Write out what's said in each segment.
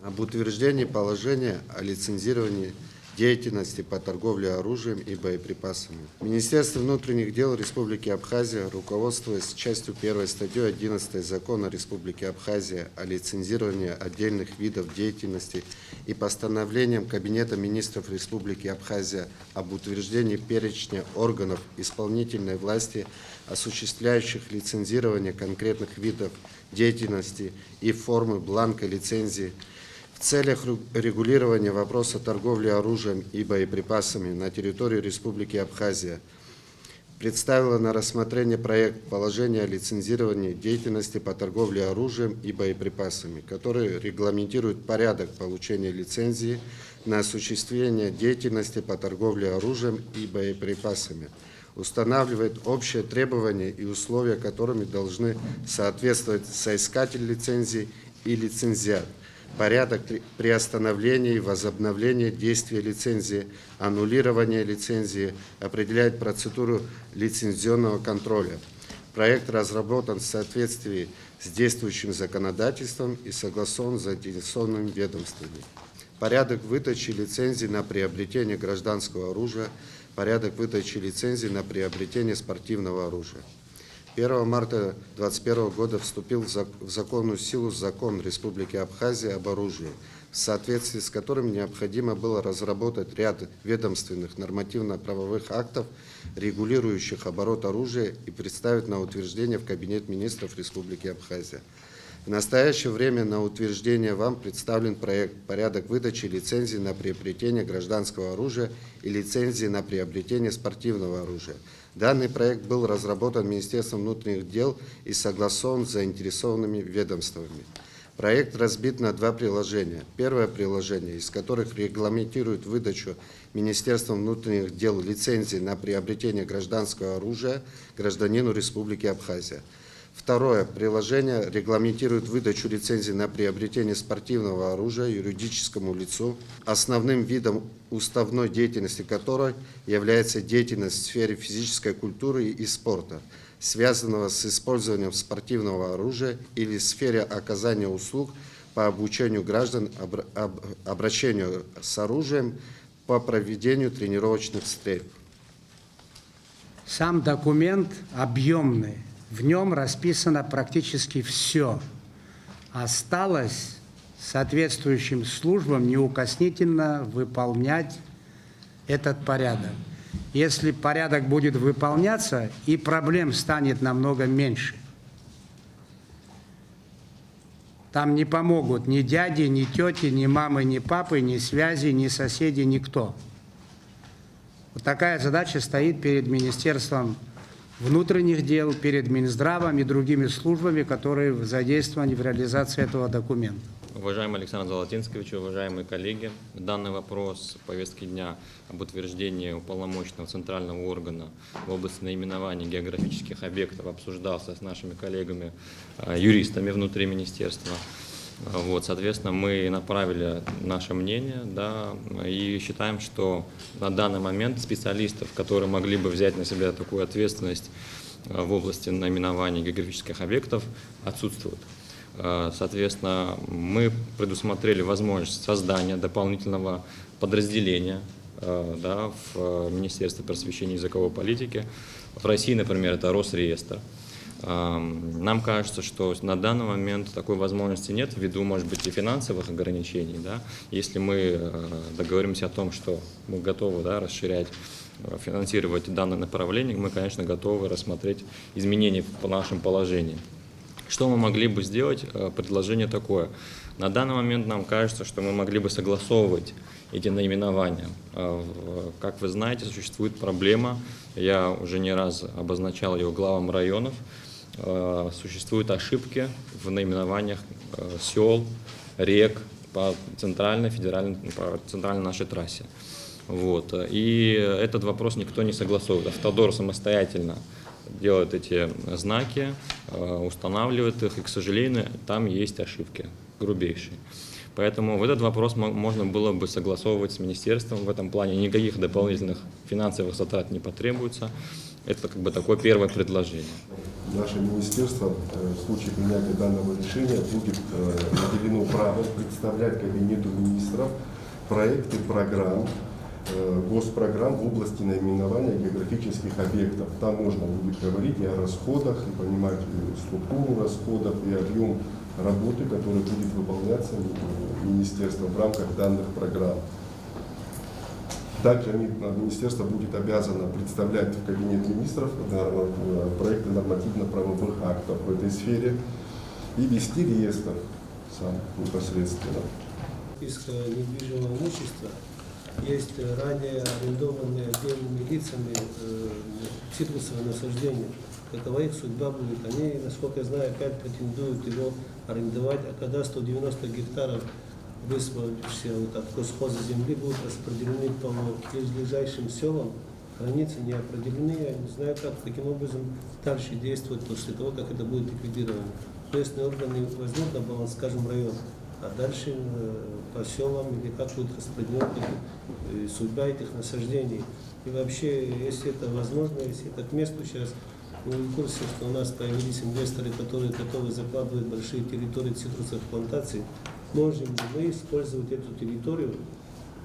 Об утверждении положения о лицензировании деятельности по торговле оружием и боеприпасами. Министерство внутренних дел Республики Абхазия, руководствуясь частью 1 статьей 11 Закона Республики Абхазия о лицензировании отдельных видов деятельности и постановлением Кабинета министров Республики Абхазия об утверждении перечня органов исполнительной власти, осуществляющих лицензирование конкретных видов деятельности и формы бланка лицензии, в целях регулирования вопроса торговли оружием и боеприпасами на территории Республики Абхазия представила на рассмотрение проект положения о лицензировании деятельности по торговле оружием и боеприпасами, который регламентирует порядок получения лицензии на осуществление деятельности по торговле оружием и боеприпасами, устанавливает общие требования и условия, которыми должны соответствовать соискатель лицензии и лицензиат, порядок приостановления и возобновления действия лицензии, аннулирования лицензии, определяет процедуру лицензионного контроля. Проект разработан в соответствии с действующим законодательством и согласован с заинтересованными ведомствами. Порядок выдачи лицензии на приобретение гражданского оружия, порядок выдачи лицензии на приобретение спортивного оружия. 1 марта 2021 года вступил в законную силу закон Республики Абхазия об оружии, в соответствии с которым необходимо было разработать ряд ведомственных нормативно-правовых актов, регулирующих оборот оружия, и представить на утверждение в Кабинет министров Республики Абхазия. В настоящее время на утверждение вам представлен проект «Порядок выдачи лицензии на приобретение гражданского оружия и лицензии на приобретение спортивного оружия». Данный проект был разработан Министерством внутренних дел и согласован с заинтересованными ведомствами. Проект разбит на два приложения. Первое приложение, из которых регламентирует выдачу Министерством внутренних дел лицензии на приобретение гражданского оружия гражданину Республики Абхазия. Второе приложение регламентирует выдачу лицензии на приобретение спортивного оружия юридическому лицу, основным видом уставной деятельности которой является деятельность в сфере физической культуры и спорта, связанного с использованием спортивного оружия, или в сфере оказания услуг по обучению граждан обращению с оружием по проведению тренировочных стрельб. Сам документ объемный. В нем расписано практически все. Осталось соответствующим службам неукоснительно выполнять этот порядок. Если порядок будет выполняться, и проблем станет намного меньше. Там не помогут ни дяди, ни тети, ни мамы, ни папы, ни связи, ни соседи, никто. Вот такая задача стоит перед Министерством внутренних дел, перед Минздравом и другими службами, которые задействованы в реализации этого документа. Уважаемый Александр Золотинскович, уважаемые коллеги, данный вопрос повестки дня об утверждении уполномоченного центрального органа в области наименования географических объектов обсуждался с нашими коллегами, юристами внутри министерства. Вот, соответственно, мы направили наше мнение, да, и считаем, что на данный момент специалистов, которые могли бы взять на себя такую ответственность в области наименования географических объектов, отсутствуют. Соответственно, мы предусмотрели возможность создания дополнительного подразделения, да, в Министерстве просвещения и языковой политики. В России, например, это Росреестр. Нам кажется, что на данный момент такой возможности нет, ввиду, может быть, и финансовых ограничений. Да? Если мы договоримся о том, что мы готовы, да, расширять, финансировать данное направление, мы, конечно, готовы рассмотреть изменения по нашим положениям. Что мы могли бы сделать? Предложение такое. На данный момент нам кажется, что мы могли бы согласовывать эти наименования. Как вы знаете, существует проблема, я уже не раз обозначал ее главам районов, существуют ошибки в наименованиях сел, рек по центральной нашей трассе. Вот. И этот вопрос никто не согласовывает. Автодор самостоятельно делает эти знаки, устанавливает их, и, к сожалению, там есть ошибки грубейшие. Поэтому этот вопрос можно было бы согласовывать с министерством в этом плане. Никаких дополнительных финансовых затрат не потребуется. Это как бы такое первое предложение. Наше министерство в случае принятия данного решения будет наделено правом представлять Кабинету министров проекты программ, госпрограмм в области наименования географических объектов. Там можно будет говорить и о расходах, и понимать структуру расходов, и объем работы, который будет выполняться министерством в рамках данных программ. Также министерство будет обязано представлять в Кабинет министров проекты нормативно-правовых актов в этой сфере и вести реестр сам непосредственно. Списка недвижимого имущества есть ранее арендованные отдельными лицами цитрусовые насаждения. Какова их судьба будет? Они, насколько я знаю, опять претендуют его арендовать, а когда 190 гектаров высвободившиеся от колхоза земли будут распределены по ближайшим селам, границы не определены, я не знаю, каким образом дальше действовать после того, как это будет ликвидировано. Местные органы возьмут на баланс, скажем, район, а дальше по селам или как будет распределена судьба этих насаждений. И вообще, если это возможно, если это к месту сейчас, мы в курсе, что у нас появились инвесторы, которые готовы закладывать большие территории цитрусовых плантаций. Можем ли мы использовать эту территорию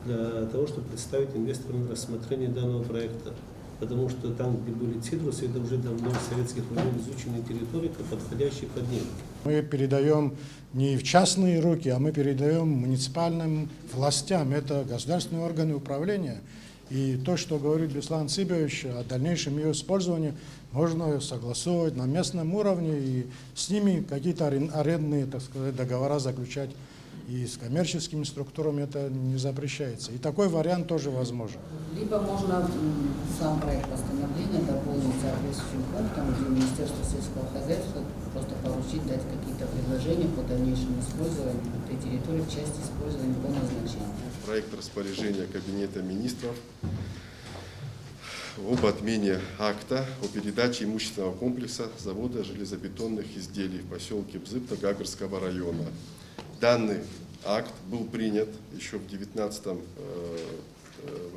для того, чтобы представить инвесторам рассмотрение данного проекта? Потому что там, где были цитрусы, это уже давно в советских времен изученные территории, подходящие под них. Мы передаем не в частные руки, а мы передаем муниципальным властям. Это государственные органы управления. И то, что говорит Беслан Цибович о дальнейшем ее использовании, можно согласовывать на местном уровне и с ними какие-то арендные, так сказать, договора заключать. И с коммерческими структурами это не запрещается. И такой вариант тоже возможен. Либо можно сам проект постановления дополнить соответствующим пунктом, где Министерство сельского хозяйства просто поручить дать какие-то предложения по дальнейшему использованию этой территории в части использования по назначению. Проект распоряжения Кабинета министров об отмене акта о передаче имущественного комплекса завода железобетонных изделий в поселке Бзыпта Гагарского района. Данный акт был принят еще в 2019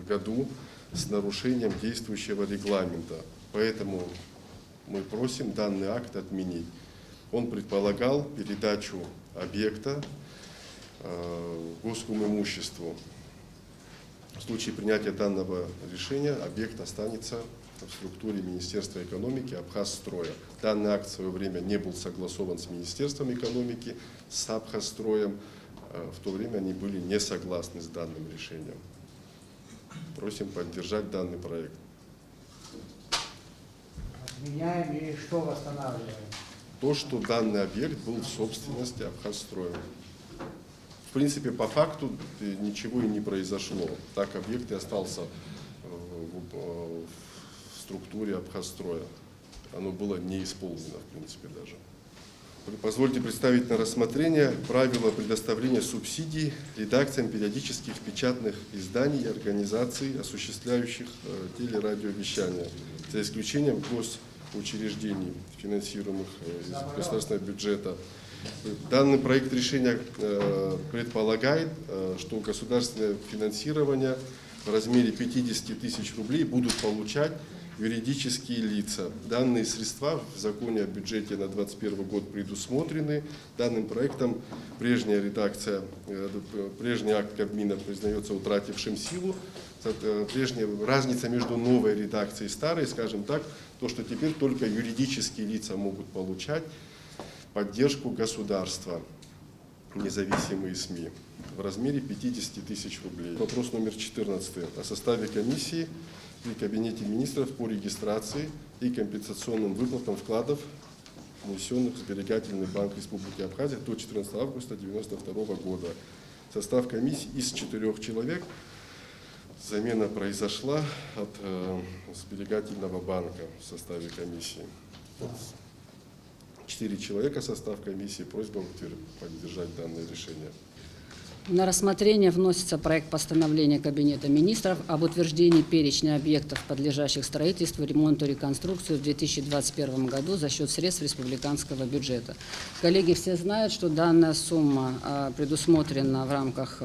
году с нарушением действующего регламента. Поэтому мы просим данный акт отменить. Он предполагал передачу объекта госскому имуществу. В случае принятия данного решения объект останется в структуре Министерства экономики Абхазстроя. Данный акт в свое время не был согласован с Министерством экономики, с Абхазстроем. В то время они были не согласны с данным решением. Просим поддержать данный проект. Отменяем и что восстанавливаем? То, что данный объект был в собственности Абхазстроя. В принципе, по факту ничего и не произошло. Так объект и остался в структуре Абхазстроя. Оно было не исполнено, в принципе, даже. Позвольте представить на рассмотрение правила предоставления субсидий редакциям периодических печатных изданий и организаций, осуществляющих телерадиовещание, за исключением госучреждений, финансируемых из государственного бюджета. Данный проект решения предполагает, что государственное финансирование в размере 50 тысяч рублей будут получать юридические лица. Данные средства в законе о бюджете на 2021 год предусмотрены. Данным проектом прежняя редакция, прежний акт Кабмина признается утратившим силу. Прежняя разница между новой редакцией и старой, скажем так, то, что теперь только юридические лица могут получать поддержку государства, независимые СМИ, в размере 50 тысяч рублей. Вопрос номер 14. О составе комиссии при Кабинете министров по регистрации и компенсационным выплатам вкладов, внесенных в Сберегательный банк Республики Абхазия до 14 августа 1992 года. Состав комиссии из 4 человек. Замена произошла от Сберегательного банка в составе комиссии. 4 человека состав комиссии. Просьба поддержать данное решение. На рассмотрение вносится проект постановления Кабинета министров об утверждении перечня объектов, подлежащих строительству, ремонту и реконструкции в 2021 году за счет средств республиканского бюджета. Коллеги все знают, что данная сумма предусмотрена в рамках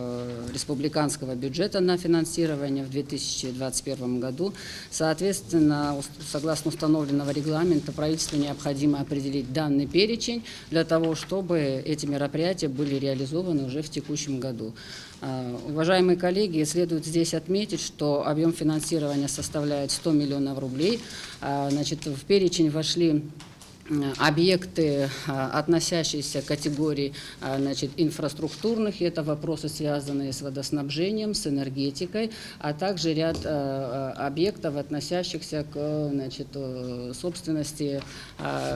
республиканского бюджета на финансирование в 2021 году. Соответственно, согласно установленного регламента, правительству необходимо определить данный перечень для того, чтобы эти мероприятия были реализованы уже в текущем году. Уважаемые коллеги, следует здесь отметить, что объем финансирования составляет 100 миллионов рублей. Значит, в перечень вошли объекты, относящиеся к категории инфраструктурных, и это вопросы, связанные с водоснабжением, с энергетикой, а также ряд объектов, относящихся к собственности,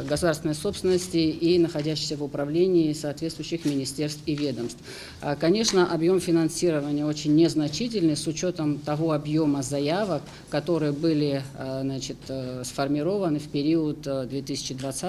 государственной собственности и находящихся в управлении соответствующих министерств и ведомств. Конечно, объем финансирования очень незначительный с учетом того объема заявок, которые были сформированы в период 2020-2021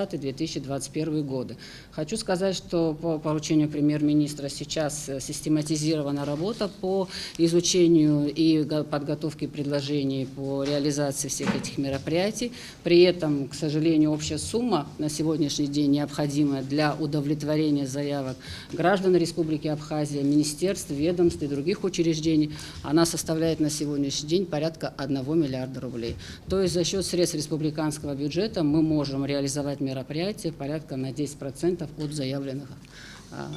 годы. Хочу сказать, что по поручению премьер-министра сейчас систематизирована работа по изучению и подготовке предложений по реализации всех этих мероприятий. При этом, к сожалению, общая сумма на сегодняшний день, необходимая для удовлетворения заявок граждан Республики Абхазия, министерств, ведомств и других учреждений, она составляет на сегодняшний день порядка 1 миллиарда рублей. То есть за счет средств республиканского бюджета мы можем реализовать мероприятия порядка на 10% от заявленных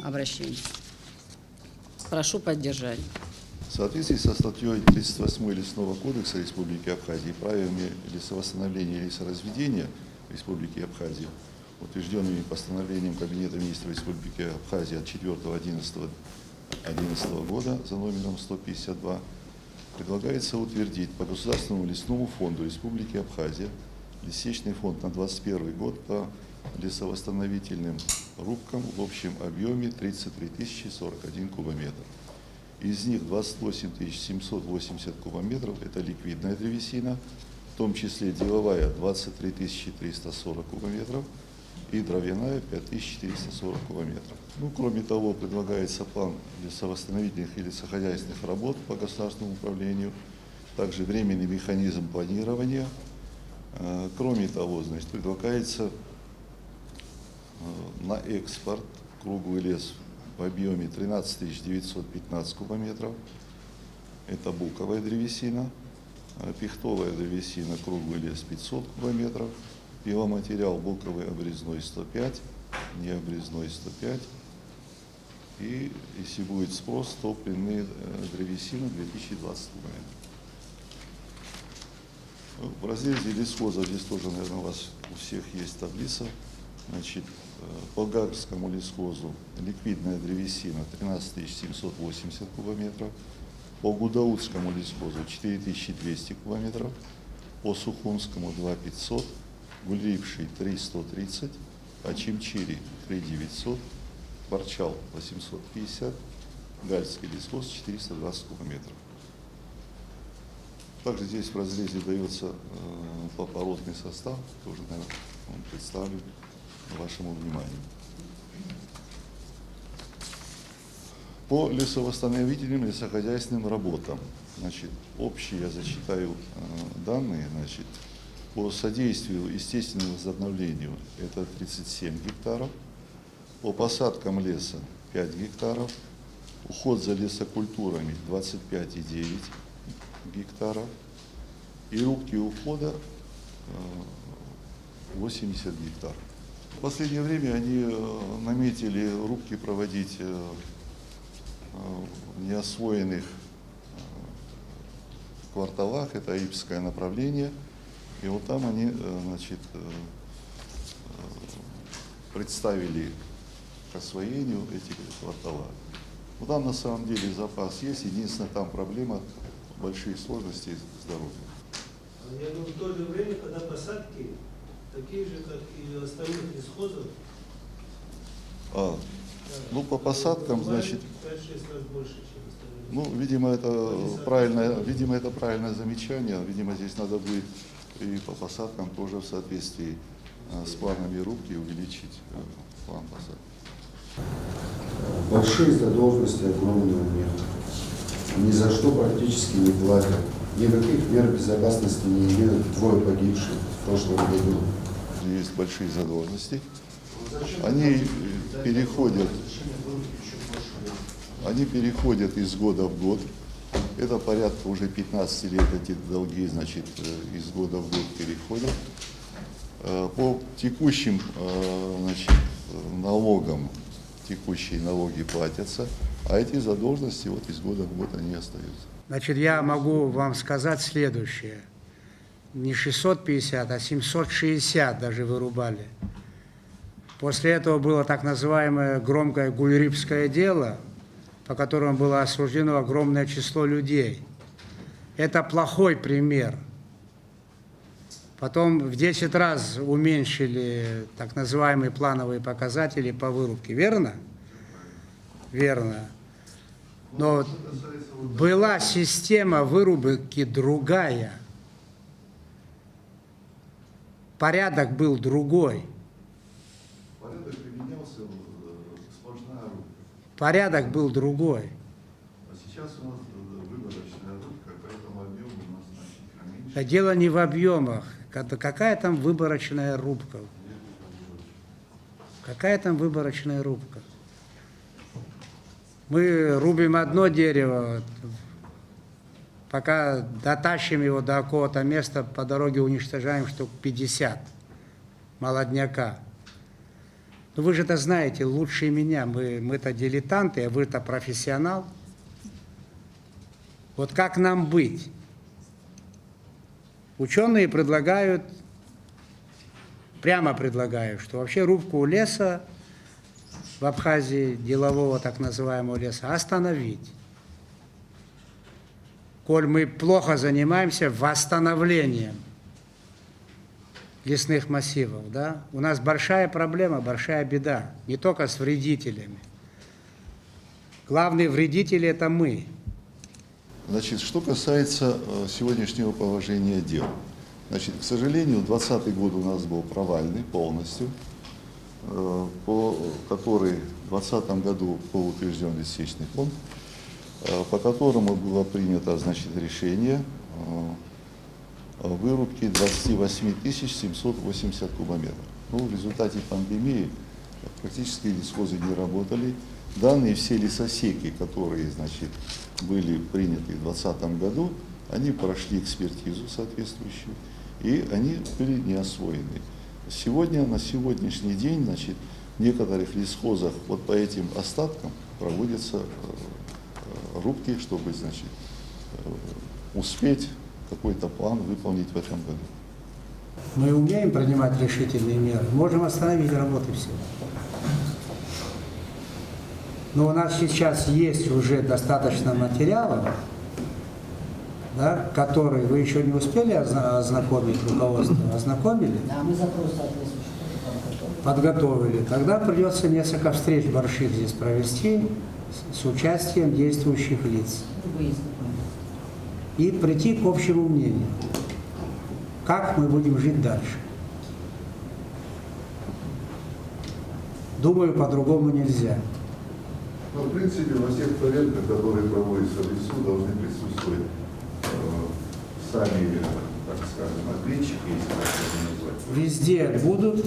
обращений. Прошу поддержать. В соответствии со статьей 38 Лесного кодекса Республики Абхазия и правилами лесовосстановления и лесоразведения Республики Абхазия, утвержденными постановлением Кабинета министров Республики Абхазия от 4.11.2011 года за номером 152, предлагается утвердить по Государственному лесному фонду Республики Абхазия лесечный фонд на 2021 год по лесовосстановительным рубкам в общем объеме 33 041 кубометр. Из них 28 780 кубометров – это ликвидная древесина, в том числе деловая 23 340 кубометров и дровяная 5440 кубометров. Кроме того, предлагается план лесовосстановительных и лесохозяйственных работ по государственному управлению, также временный механизм планирования. Кроме того, предлагается на экспорт круглый лес в объеме 13 915 кубометров. Это буковая древесина, пихтовая древесина, круглый лес 500 кубометров, пиломатериал буковый обрезной 105, необрезной 105. И если будет спрос, то пленные древесины 2020 кубометров. В разрезе лесхоза здесь тоже, наверное, у вас у всех есть таблица. По Гагарскому лесхозу ликвидная древесина 13 780 кубометров, по Гудаутскому лесхозу 4200 кубометров, по Сухумскому 2500, Гульрипший 3130, Ачимчири 3900, Барчал 850, Гальский лесхоз 420 кубометров. Также здесь в разрезе дается породный состав, тоже, наверное, он представлен вашему вниманию. По лесовосстановительным и лесохозяйственным работам, общие я зачитаю данные, по содействию естественному возобновлению это 37 гектаров, по посадкам леса 5 гектаров, уход за лесокультурами 25,9 гектаров и рубки ухода 80 гектаров. В последнее время они наметили рубки проводить в неосвоенных кварталах, это Ипское направление, и вот там они представили к освоению эти квартала. Но там на самом деле запас есть, единственное, там проблема большие сложности с дорогой. Я думаю, в то же время, когда посадки такие же, как и остальных лесхозов. По посадкам, 5-6 раз больше, чем остальные. Видимо, это правильное замечание. Видимо, здесь надо будет и по посадкам тоже в соответствии с планами рубки увеличить план посадки. Большие задолженности огромные у них. Ни за что практически не платят. Никаких мер безопасности не имеют. 2 погибших в прошлом году. Есть большие задолженности. Они переходят из года в год. Это порядка уже 15 лет эти долги, значит, из года в год переходят. По текущим, значит, налогам, текущие налоги платятся, а эти задолженности вот из года в год они остаются. Значит, я могу вам сказать следующее. Не 650, а 760 даже вырубали. После этого было так называемое громкое гульрипское дело, по которому было осуждено огромное число людей. Это плохой пример. Потом в 10 раз уменьшили так называемые плановые показатели по вырубке. Верно? Верно. Но была система вырубки другая. Порядок был другой. Порядок применялся сплошная рубка. Порядок был другой. А сейчас у нас выборочная рубка, поэтому объем у нас значительно меньше. Да дело не в объемах. Какая там выборочная рубка? Какая там выборочная рубка? Мы рубим одно дерево, пока дотащим его до какого-то места, по дороге уничтожаем штук 50 молодняка. Но вы же это знаете лучше меня, мы-то дилетанты, а вы-то профессионал. Вот как нам быть? Ученые предлагают, прямо предлагают, что вообще рубку леса в Абхазии, делового так называемого леса, остановить. Коль мы плохо занимаемся восстановлением лесных массивов, да, у нас большая проблема, большая беда, не только с вредителями. Главные вредители – это мы. Значит, что касается сегодняшнего положения дел. Значит, к сожалению, 2020 год у нас был провальный полностью, по который в 2020 году был утвержден лесечный фонд, по которому было принято, значит, решение о вырубке 28 780 кубометров. Ну, в результате пандемии практически лесхозы не работали. Данные все лесосеки, которые, значит, были приняты в 2020 году, они прошли экспертизу соответствующую, и они были не освоены. Сегодня, на сегодняшний день, значит, в некоторых лесхозах вот по этим остаткам проводятся рубки, чтобы, значит, успеть какой-то план выполнить в этом году. Мы умеем принимать решительные меры, можем остановить работы все. Но у нас сейчас есть уже достаточно материалов, да, которые вы еще не успели ознакомить руководство, ознакомили? Да, мы запрос соответствующий Подготовили. Тогда придется несколько встреч больших здесь провести с участием действующих лиц. И прийти к общему мнению, как мы будем жить дальше. Думаю, по-другому нельзя. Но, в принципе, во всех проверках, которые проводятся в лесу, должны присутствовать сами, так скажем, ответчики, если так можно назвать. Везде будут,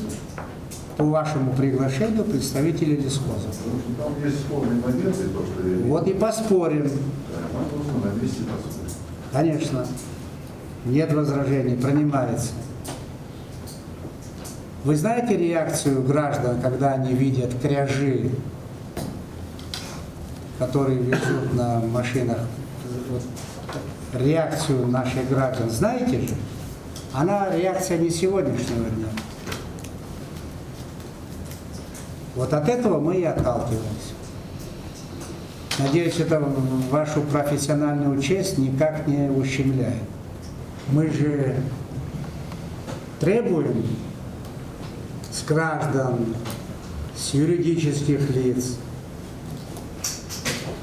по вашему приглашению, представители лесхозов. Там есть спорные моменты, то, что я Вот и поспорим. Да, мы нужно на месте поспорить. Конечно. Нет возражений, принимается. Вы знаете реакцию граждан, когда они видят кряжи, которые везут на машинах? Вот, реакцию наших граждан знаете же? Она реакция не сегодняшнего дня. Вот от этого мы и отталкиваемся. Надеюсь, это вашу профессиональную честь никак не ущемляет. Мы же требуем с граждан, с юридических лиц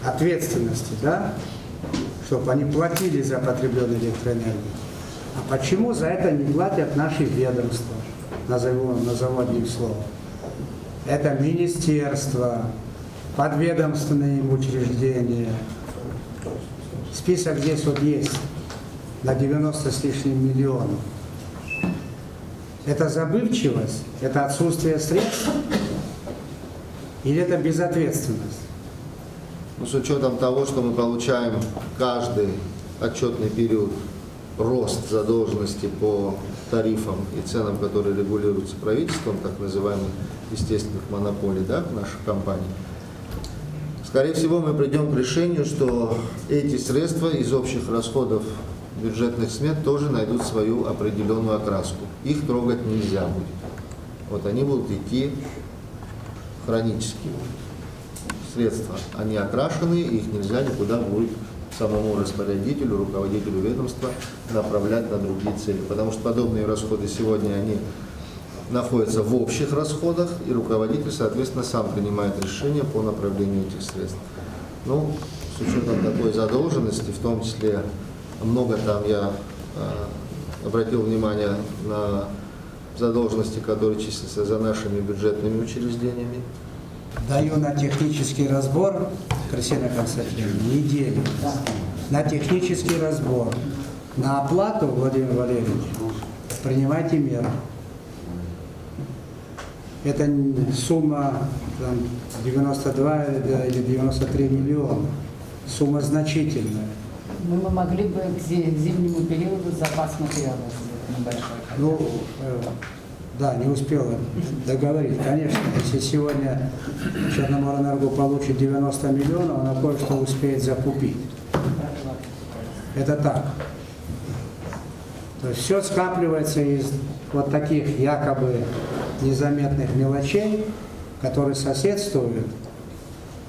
ответственности, да, чтобы они платили за потребленную электроэнергию. А почему за это не платят наши ведомства, назову одним словом? Это министерство, подведомственные им учреждения. Список здесь вот есть, на 90 с лишним миллионов. Это забывчивость, это отсутствие средств или это безответственность? Ну, с учетом того, что мы получаем каждый отчетный период рост задолженности по тарифам и ценам, которые регулируются правительством, так называемых естественных монополий, да, в наших компаниях, скорее всего, мы придем к решению, что эти средства из общих расходов бюджетных смет тоже найдут свою определенную окраску. Их трогать нельзя будет. Вот они будут идти хронически. Средства, они окрашены, их нельзя никуда будет самому распорядителю, руководителю ведомства направлять на другие цели. Потому что подобные расходы сегодня, они находятся в общих расходах, и руководитель, соответственно, сам принимает решение по направлению этих средств. Ну, с учетом такой задолженности, в том числе много там я обратил внимание на задолженности, которые числятся за нашими бюджетными учреждениями. Даю на технический разбор, Кристина Константиновна, неделю. На технический разбор. На оплату, Владимир Валерьевич, принимайте меры. Это сумма там, 92 или 93 миллиона. Сумма значительная. Мы могли бы к зимнему периоду запас материалов сделать небольшой. Ну, да, не успела договорить. Конечно, если сегодня Черноморэнерго получит 90 миллионов, она кое-что успеет закупить. Это так. То есть все скапливается из вот таких якобы незаметных мелочей, которые соседствуют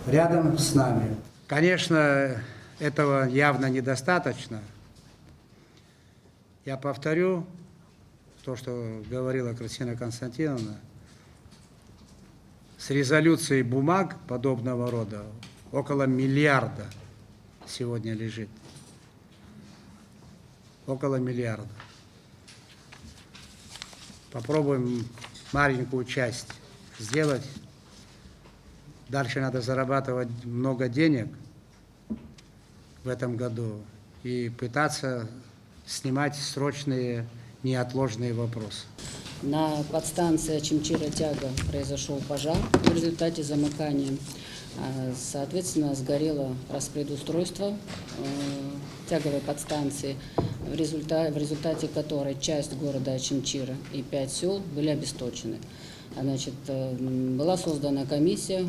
рядом с нами. Конечно, этого явно недостаточно. Я повторю то, что говорила Кристина Константиновна. С резолюцией бумаг подобного рода около миллиарда сегодня лежит. Около миллиарда. Попробуем маленькую часть сделать. Дальше надо зарабатывать много денег в этом году и пытаться снимать срочные неотложные вопросы. На подстанции Очимчира-Тяга произошел пожар в результате замыкания. Соответственно, сгорело распредустройство тяговой подстанции, в результате которой часть города Очимчира и 5 сел были обесточены. Значит, была создана комиссия,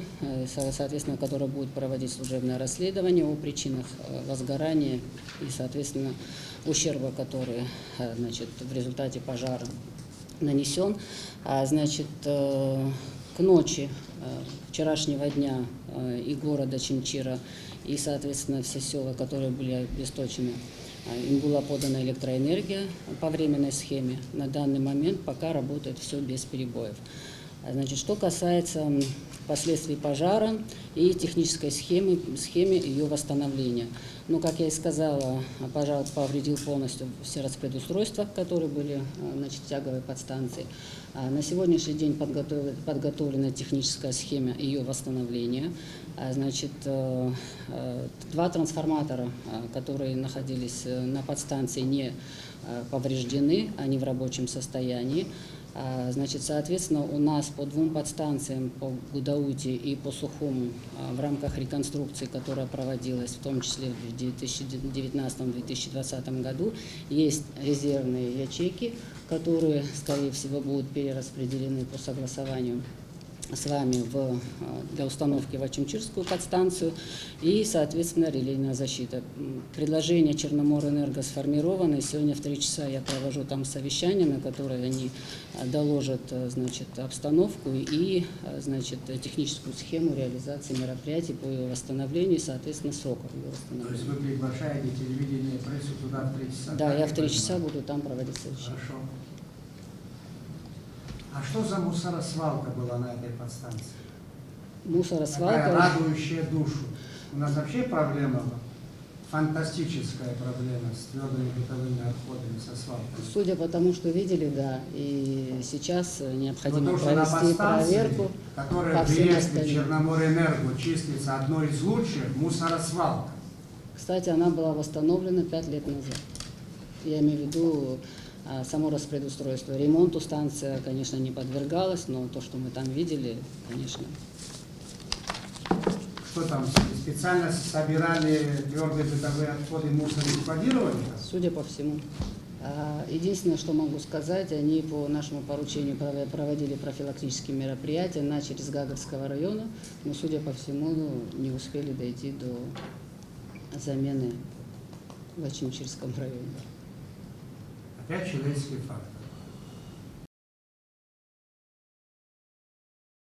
соответственно, которая будет проводить служебное расследование о причинах возгорания и, соответственно, ущерба, который, значит, в результате пожара нанесен. Значит, к ночи вчерашнего дня и города Очимчира, и, соответственно, все села, которые были обесточены, им была подана электроэнергия по временной схеме. На данный момент пока работает все без перебоев. Значит, что касается последствий пожара и технической схемы ее восстановления. Ну, как я и сказала, пожар повредил полностью все распредустройства, которые были, значит, в тяговой подстанции. На сегодняшний день подготовлена техническая схема ее восстановления. Значит, 2 трансформатора, которые находились на подстанции, не повреждены, они в рабочем состоянии. Значит, соответственно, у нас по 2 подстанциям, по Гудауте и по Сухому, в рамках реконструкции, которая проводилась, в том числе в 2019-2020 году, есть резервные ячейки, которые, скорее всего, будут перераспределены по согласованию с вами для установки в Очимчирскую подстанцию и, соответственно, релейная защита. Предложение Черноморэнерго сформировано. Сегодня в 3 часа я провожу там совещание, на которое они доложат, значит, обстановку и, значит, техническую схему реализации мероприятий по ее восстановлению и, соответственно, сроков ее восстановления. То есть вы приглашаете телевидение и прессу туда в 3 часа? Да, я в 3 часа буду там проводить совещание. Хорошо. А что за мусоросвалка была на этой подстанции? Мусоросвалка. Такая радующая душу. У нас вообще проблема фантастическая проблема с твердыми бытовыми отходами, со свалками. Судя по тому, что видели, да, и сейчас необходимо Потому что на провести подстанции, проверку которая по в всем реестре остальным. Черноморэнерго числится одной из лучших, мусоросвалка. Кстати, она была восстановлена 5 лет назад. Я имею в виду само распредустройство. Ремонту станция, конечно, не подвергалась, но то, что мы там видели, конечно. Что там, специально собирали твердые бытовые отходы, мусор и складировали? Судя по всему. Единственное, что могу сказать, они по нашему поручению проводили профилактические мероприятия на Черезгаговского района, но, судя по всему, не успели дойти до замены в Очимчирском районе. Опять человеческий фактор.